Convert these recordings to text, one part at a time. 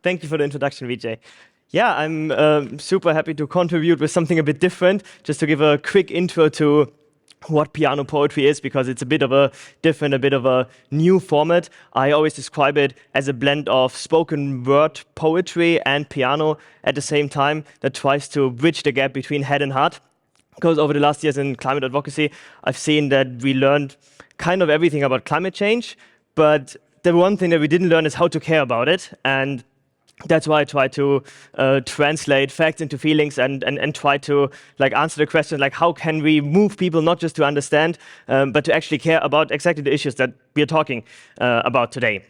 Thank you for the introduction, Vijay. Yeah, I'm super happy to contribute with something a bit different, just to give a quick intro to what piano poetry is, because it's a bit of a different, a bit of a new format. I always describe it as a blend of spoken word poetry and piano at the same time that tries to bridge the gap between head and heart. Because over the last years in climate advocacy, I've seen that we learned kind of everything about climate change, but the one thing that we didn't learn is how to care about it. And that's why I try to translate facts into feelings and try to answer the question, how can we move people not just to understand, but to actually care about exactly the issues that we are talking about today.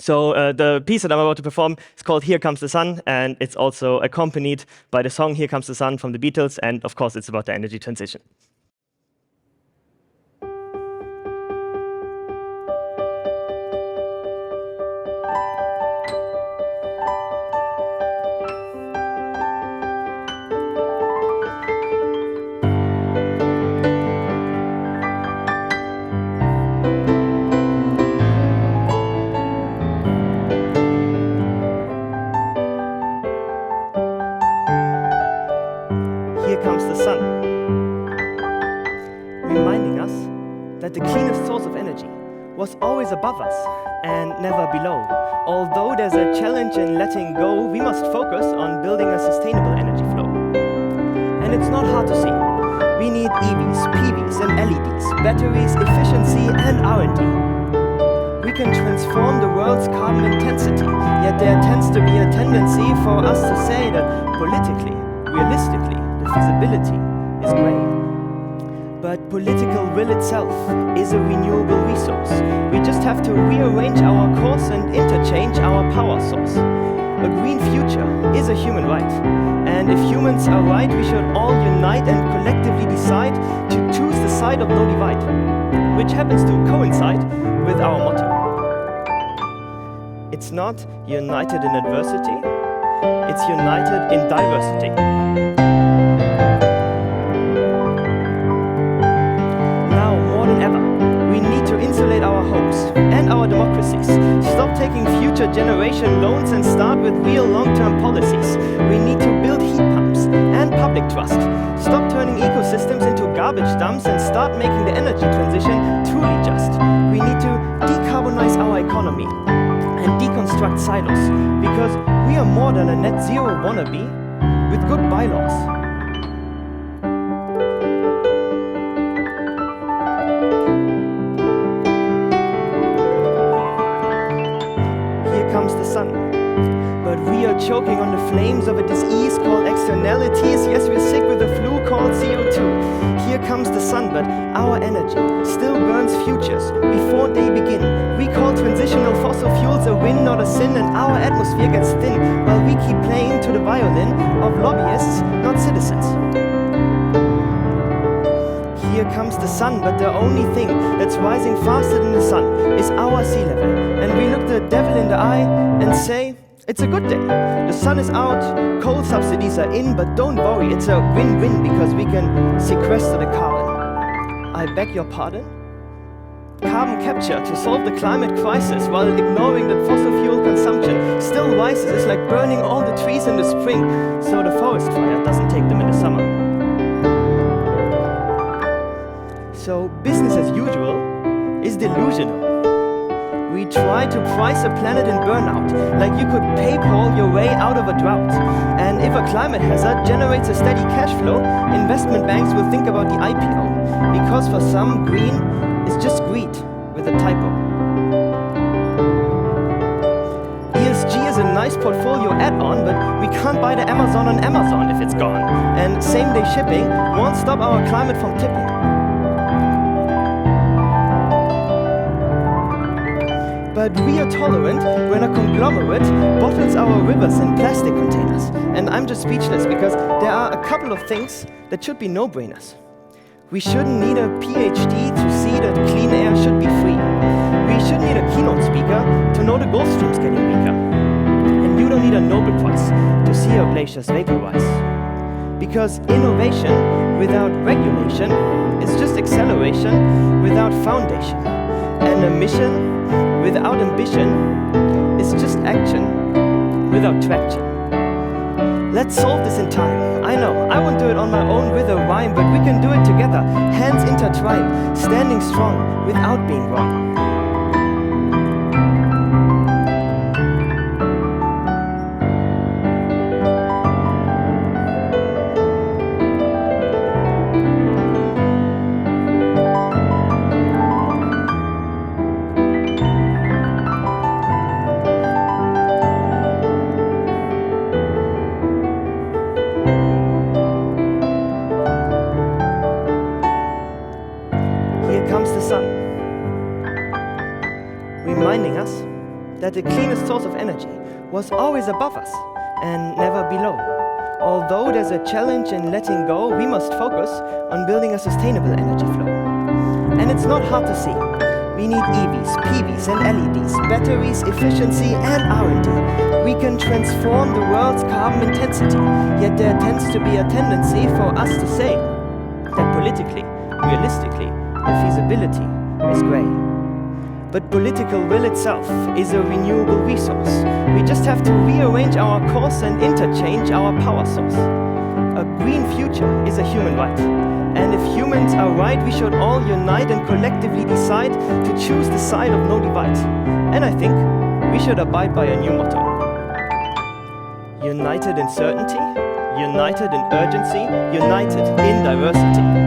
So the piece that I'm about to perform is called Here Comes the Sun, and it's also accompanied by the song Here Comes the Sun from the Beatles, and of course it's about the energy transition. Here comes the sun, reminding us that the cleanest source of energy was always above us and never below. Although there's a challenge in letting go, we must focus on building a sustainable energy flow. And it's not hard to see. We need EVs, PVs and LEDs, batteries, efficiency and R&D. We can transform the world's carbon intensity, yet there tends to be a tendency for us to say that politically, realistically, the feasibility is great. But political will itself is a renewable resource. We just have to rearrange our course and interchange our power source. A green future is a human right. And if humans are right, we should all unite and collectively decide to choose the side of no divide, which happens to coincide with our motto. It's not united in adversity, it's united in diversity. Now, more than ever, we need to insulate our homes and our democracies. Stop taking future generation loans and start with real long-term policies. We need to build heat pumps and public trust. Stop turning ecosystems into garbage dumps and start making the energy transition truly just. We need to decarbonize our economy and deconstruct silos, because we are more than a net zero wannabe with good bylaws. Here comes the sun, but we are choking on the flames of a disease called externalities. Yes, we're sick with a flu called CO2. Here comes the sun, but our energy still burns futures before they begin. We call transitional fossil fuels a win, not a sin, and our atmosphere gets thin while we keep playing to the violin of lobbyists, not citizens. Here comes the sun, but the only thing that's rising faster than the sun is our sea level. And we look the devil in the eye and say, it's a good day. The sun is out, coal subsidies are in, but don't worry, it's a win-win because we can sequester the carbon. I beg your pardon? Carbon capture to solve the climate crisis while ignoring that fossil fuel consumption still rises is like burning all the trees in the spring so the forest fire doesn't take them in the summer. So business as usual is delusional. We try to price a planet in burnout, like you could PayPal your way out of a drought. And if a climate hazard generates a steady cash flow, investment banks will think about the IPO. Because for some, green is just greed with a typo. ESG is a nice portfolio add-on, but we can't buy the Amazon on Amazon if it's gone. And same-day shipping won't stop our climate from tipping. But we are tolerant when a conglomerate bottles our rivers in plastic containers. And I'm just speechless because there are a couple of things that should be no-brainers. We shouldn't need a PhD to see that clean air should be free. We shouldn't need a keynote speaker to know the Gulf Stream's getting weaker. And you don't need a Nobel Prize to see our glaciers vaporize. Because innovation without regulation is just acceleration without foundation. And a mission without ambition is just action without traction. Let's solve this in time. I know, I won't do it on my own with a rhyme, but we can do it together, hands intertwined, standing strong without being wrong. Here comes the sun, reminding us that the cleanest source of energy was always above us and never below. Although there's a challenge in letting go, we must focus on building a sustainable energy flow. And it's not hard to see. We need EVs, PVs and LEDs, batteries, efficiency and R&D. We can transform the world's carbon intensity, yet there tends to be a tendency for us to say that politically, realistically, the feasibility is grey. But political will itself is a renewable resource. We just have to rearrange our course and interchange our power source. A green future is a human right. And if humans are right, we should all unite and collectively decide to choose the side of no divide. And I think we should abide by a new motto. United in certainty, united in urgency, united in diversity.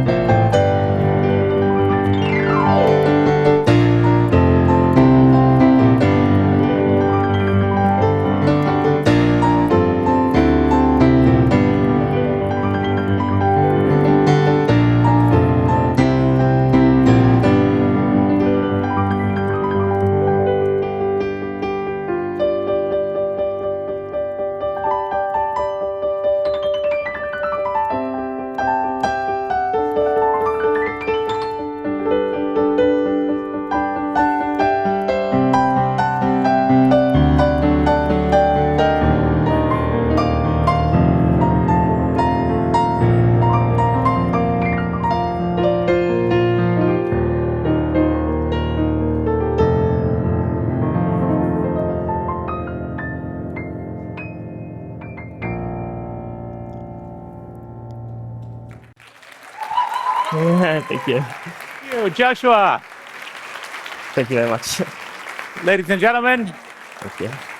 Thank you. Thank you, Joshua. Thank you very much. Ladies and gentlemen, Thank you.